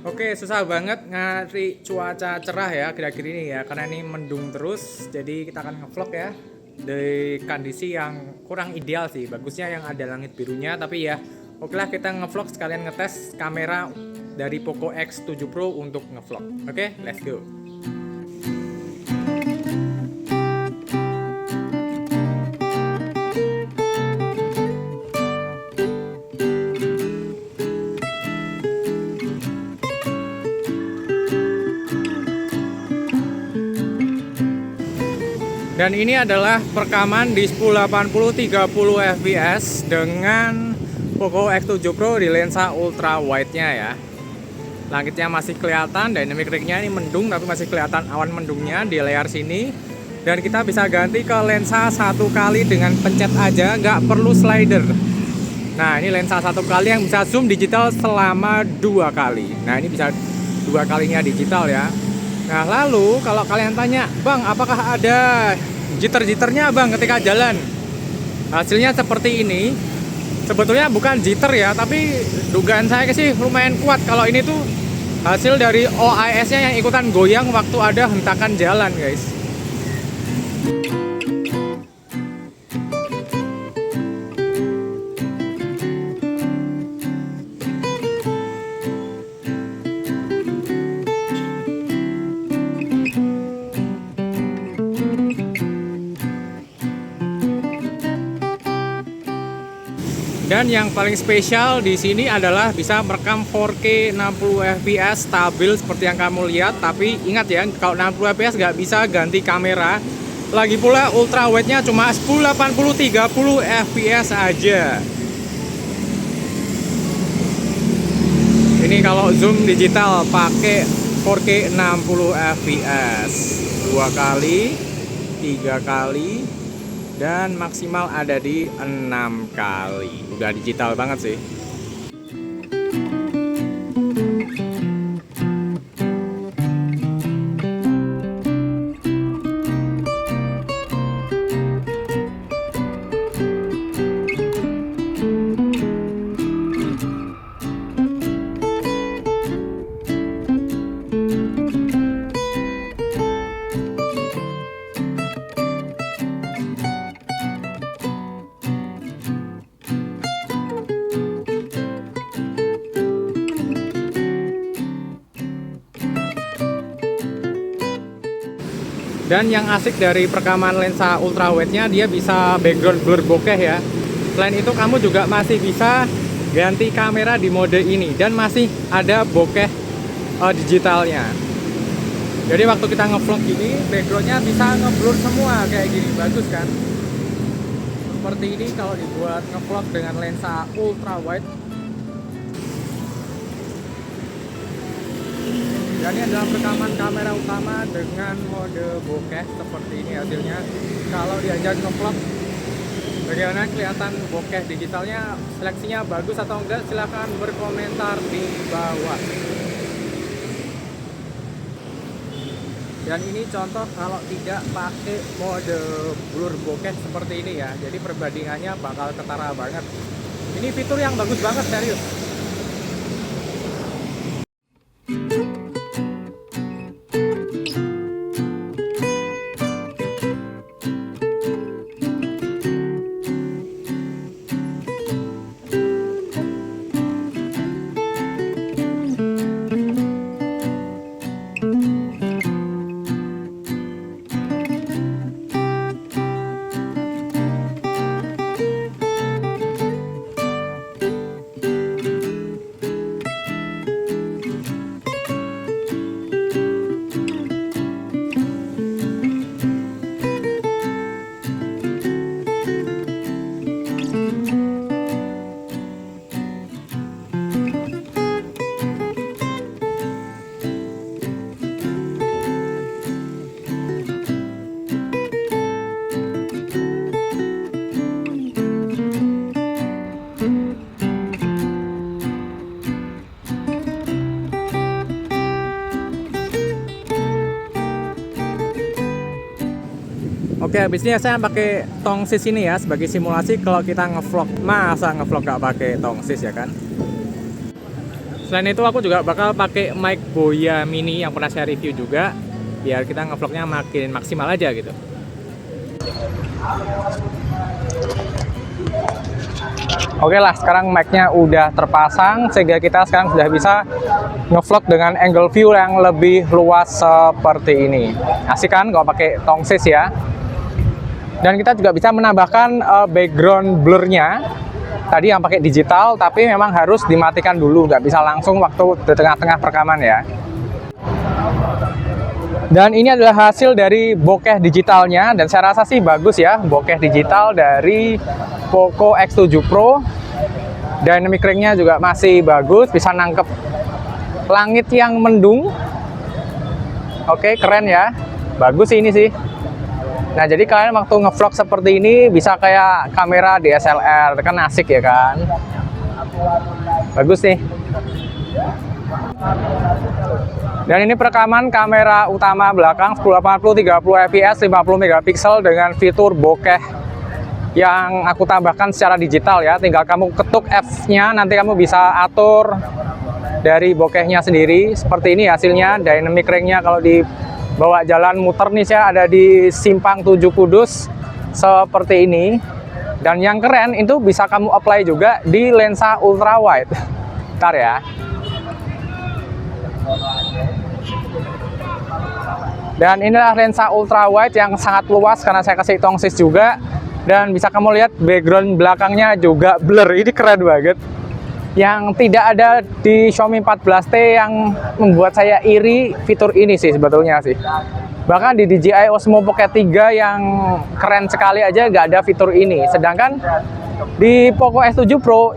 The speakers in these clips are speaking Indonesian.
Oke, susah banget nyari cuaca cerah ya akhir-akhir ini ya, karena ini mendung terus. Jadi kita akan ngevlog ya di kondisi yang kurang ideal sih. Bagusnya yang ada langit birunya, tapi ya oke lah kita ngevlog sekalian ngetes kamera dari Poco X7 Pro untuk ngevlog. Oke, let's go. Dan ini adalah perekaman di 1080 30 fps dengan Poco X7 Pro di lensa ultra wide-nya ya. Langitnya masih kelihatan, dynamic rig-nya ini mendung tapi masih kelihatan awan mendungnya di layar sini. Dan kita bisa ganti ke lensa satu kali dengan pencet aja, nggak perlu slider. Nah, ini lensa satu kali yang bisa zoom digital selama 2 kali. Nah, ini bisa 2 kalinya digital ya. Nah, lalu kalau kalian tanya, Bang, apakah ada jitter-jitternya Bang ketika jalan? Hasilnya seperti ini. Sebetulnya bukan jitter ya, tapi dugaan saya sih lumayan kuat kalau ini tuh hasil dari OIS-nya yang ikutan goyang waktu ada hentakan jalan, guys. Dan yang paling spesial di sini adalah bisa merekam 4K 60 fps stabil seperti yang kamu lihat. Tapi ingat ya, kalau 60 fps nggak bisa ganti kamera. Lagi pula ultra wide-nya cuma 1080 30 fps aja. Ini kalau zoom digital pakai 4K 60 fps 2 kali, 3 kali, dan maksimal ada di 6 kali. Udah digital banget sih. Dan yang asik dari perekaman lensa ultra wide-nya, dia bisa background blur bokeh ya. Selain itu kamu juga masih bisa ganti kamera di mode ini dan masih ada bokeh digitalnya. Jadi waktu kita ngevlog gini, backgroundnya bisa ngeblur semua kayak gini, bagus kan? Seperti ini kalau dibuat ngevlog dengan lensa ultra wide. Dan ini adalah rekaman kamera utama dengan mode bokeh seperti ini hasilnya. Kalau diajak ngevlog, bagaimana kelihatan bokeh digitalnya, seleksinya bagus atau enggak, silahkan berkomentar di bawah. Dan ini contoh kalau tidak pakai mode blur bokeh seperti ini ya. Jadi perbandingannya bakal ketara banget. Ini fitur yang bagus banget, serius. Oke, habisnya saya pakai tongsis ini ya sebagai simulasi kalau kita ngevlog. Masa ngevlog nggak pakai tongsis ya kan? Selain itu aku juga bakal pakai mic Boya Mini yang pernah saya review juga, biar kita ngevlognya makin maksimal aja gitu. Oke lah, sekarang mic-nya udah terpasang sehingga kita sekarang sudah bisa ngevlog dengan angle view yang lebih luas seperti ini. Asik kan kalau pakai tongsis ya. Dan kita juga bisa menambahkan background blur-nya. Tadi yang pakai digital, tapi memang harus dimatikan dulu, nggak bisa langsung waktu di tengah-tengah perekaman ya. Dan ini adalah hasil dari bokeh digitalnya, dan saya rasa sih bagus ya, bokeh digital dari Poco X7 Pro. Dynamic range-nya juga masih bagus, bisa nangkep langit yang mendung. Oke, keren ya, bagus sih ini sih. Nah, jadi kalian waktu ngevlog seperti ini bisa kayak kamera DSLR, kan asik ya kan? Bagus nih. Dan ini perekaman kamera utama belakang 1080 30 fps 50 megapiksel dengan fitur bokeh yang aku tambahkan secara digital ya. Tinggal kamu ketuk F-nya, nanti kamu bisa atur dari bokehnya sendiri. Seperti ini hasilnya, dynamic range-nya kalau dibawa jalan muter nih, saya ada di Simpang 7 Kudus seperti ini. Dan yang keren itu bisa kamu apply juga di lensa ultra wide. Bentar ya. Dan inilah lensa ultra wide yang sangat luas karena saya kasih tongsis juga. Dan bisa kamu lihat background belakangnya juga blur. Ini keren banget. Yang tidak ada di Xiaomi 14T yang membuat saya iri fitur ini sih sebetulnya sih. Bahkan di DJI Osmo Pocket 3 yang keren sekali aja nggak ada fitur ini. Sedangkan di Poco X7 Pro,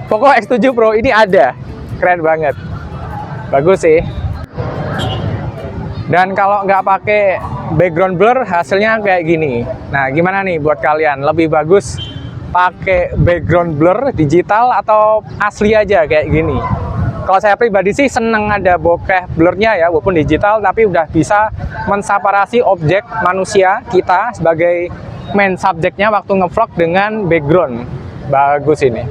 Poco X7 Pro ini ada. Keren banget. Bagus sih. Dan kalau nggak pakai background blur hasilnya kayak gini. Nah, gimana nih buat kalian? Lebih bagus pakai background blur digital atau asli aja kayak gini? Kalau saya pribadi sih seneng ada bokeh blurnya ya, walaupun digital, tapi udah bisa menseparasi objek manusia kita sebagai main subjeknya waktu ngevlog dengan background. Bagus ini.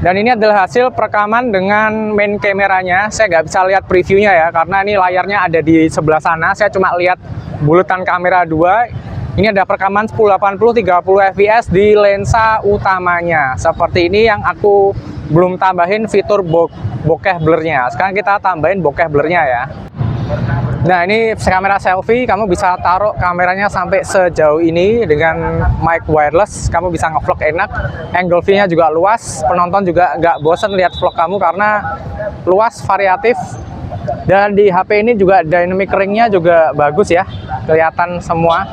Dan ini adalah hasil perekaman dengan main kameranya. Saya nggak bisa lihat previewnya ya, karena ini layarnya ada di sebelah sana. Saya cuma lihat bulatan kamera 2. Ini ada perekaman 1080 30 fps di lensa utamanya. Seperti ini yang aku belum tambahin fitur bokeh blurnya. Sekarang kita tambahin bokeh blurnya ya. Nah, ini kamera selfie, kamu bisa taruh kameranya sampai sejauh ini dengan mic wireless, kamu bisa ngevlog enak, angle view-nya juga luas, penonton juga nggak bosen lihat vlog kamu karena luas, variatif, dan di HP ini juga dynamic range-nya juga bagus ya, kelihatan semua.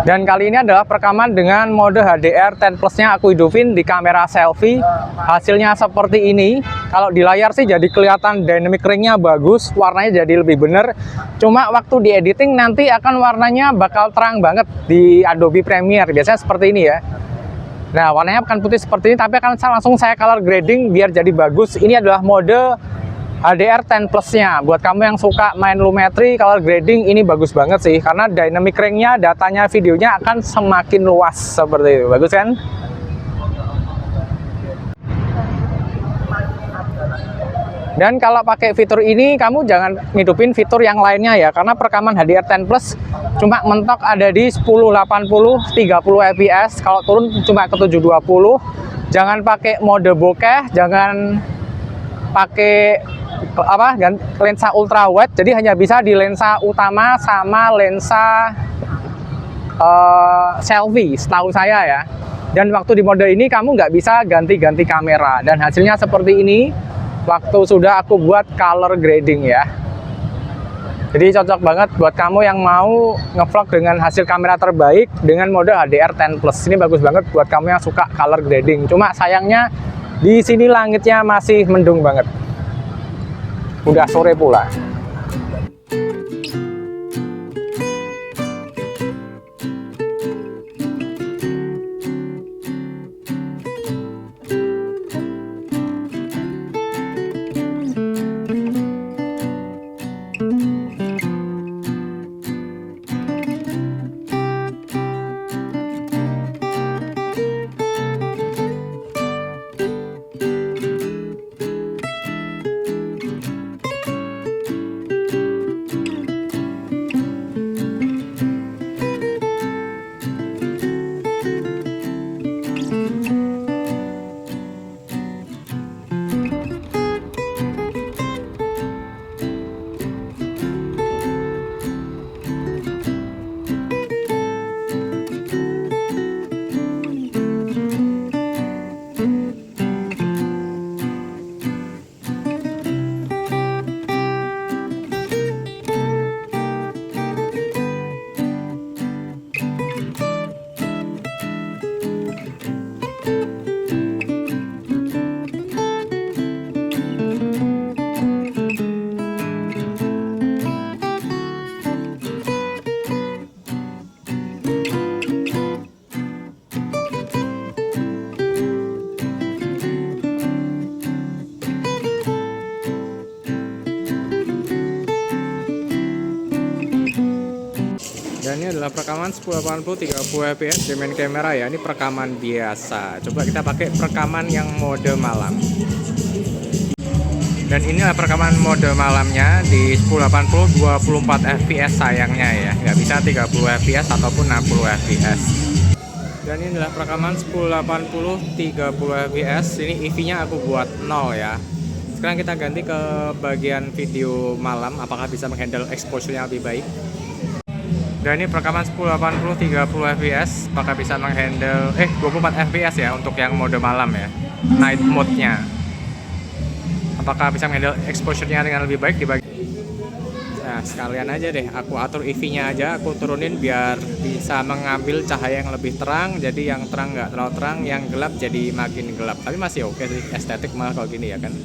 Dan kali ini adalah perekaman dengan mode HDR10 Plus-nya aku hidupin di kamera selfie. Hasilnya seperti ini. Kalau di layar sih jadi kelihatan dynamic range-nya bagus, warnanya jadi lebih bener. Cuma waktu di editing nanti akan warnanya bakal terang banget di Adobe Premiere. Biasanya seperti ini ya. Nah, warnanya bukan putih seperti ini, tapi akan langsung saya color grading biar jadi bagus. Ini adalah mode HDR10 Plus-nya. Buat kamu yang suka main Lumetri, color grading ini bagus banget sih, karena dynamic range-nya, datanya, videonya akan semakin luas seperti itu. Bagus kan? Dan kalau pakai fitur ini, kamu jangan ngidupin fitur yang lainnya ya, karena perekaman HDR10 Plus cuma mentok ada di 1080 30 fps. Kalau turun cuma ke 720. Jangan pakai mode bokeh, jangan pakai lensa ultra wide, jadi hanya bisa di lensa utama sama lensa selfie setahu saya ya. Dan waktu di mode ini kamu nggak bisa ganti-ganti kamera, dan hasilnya seperti ini waktu sudah aku buat color grading ya. Jadi cocok banget buat kamu yang mau ngevlog dengan hasil kamera terbaik dengan mode HDR10 Plus. Ini bagus banget buat kamu yang suka color grading. Cuma sayangnya di sini langitnya masih mendung banget. Udah sore pula. Dan ini adalah perekaman 1080 30 fps di main kamera ya. Ini perekaman biasa. Coba kita pakai perekaman yang mode malam. Dan inilah perekaman mode malamnya di 1080 24 fps sayangnya ya. Nggak bisa 30 fps ataupun 60 fps. Dan ini adalah perekaman 1080 30 fps. Ini EV-nya aku buat 0 ya. Sekarang kita ganti ke bagian video malam. Apakah bisa menghandle exposure-nya lebih baik? Dan ini perekaman 1080 30 fps. Apakah bisa menghandle 24 fps ya untuk yang mode malam ya. Night mode-nya. Apakah bisa menghandle exposure-nya dengan lebih baik di bagian. Nah, sekalian aja deh, aku atur EV-nya aja, aku turunin biar bisa mengambil cahaya yang lebih terang. Jadi yang terang nggak terlalu terang, yang gelap jadi makin gelap. Tapi masih oke sih, estetik malah kalau gini ya kan.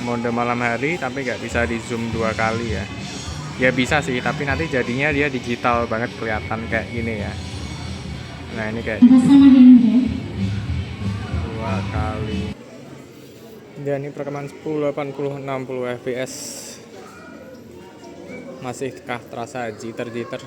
Mode malam hari tapi nggak bisa di zoom 2 kali ya. Ya bisa sih, tapi nanti jadinya dia digital banget, kelihatan kayak gini ya. Nah ini kayak 2 kali. Dan ini perekaman 1080 60 fps. Masihkah terasa jitter-jitter?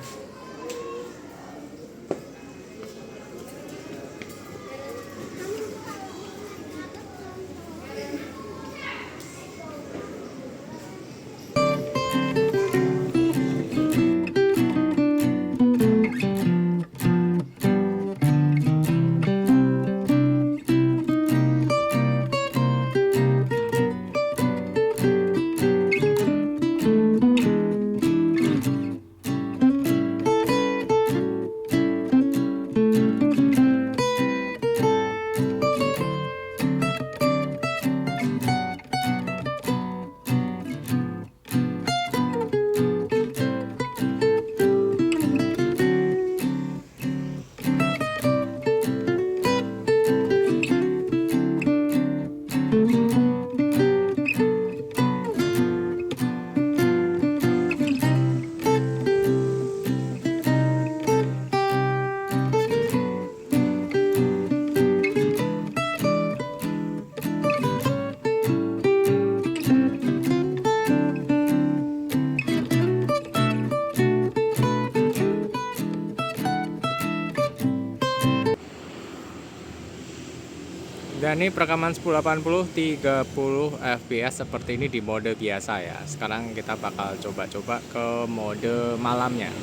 Dan ini perekaman 1080 30 fps seperti ini di mode biasa ya. Sekarang kita bakal coba-coba ke mode malamnya.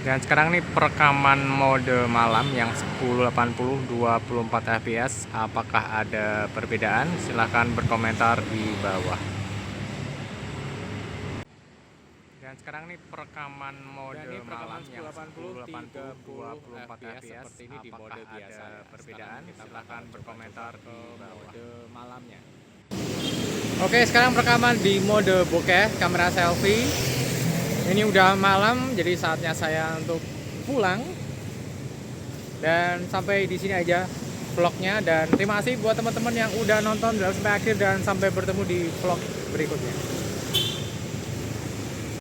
Dan sekarang ini perekaman mode malam yang 1080 24 fps. Apakah ada perbedaan? Silahkan berkomentar di bawah. Dan sekarang ini perekaman mode malam yang 1080 24 fps seperti ini di mode biasa. Perbedaan? Silahkan berkomentar di mode malamnya. Oke, sekarang perekaman di mode bokeh, kamera selfie. Ini udah malam, jadi saatnya saya untuk pulang. Dan sampai di sini aja vlognya. Dan terima kasih buat teman-teman yang udah nonton sampai akhir dan sampai bertemu di vlog berikutnya.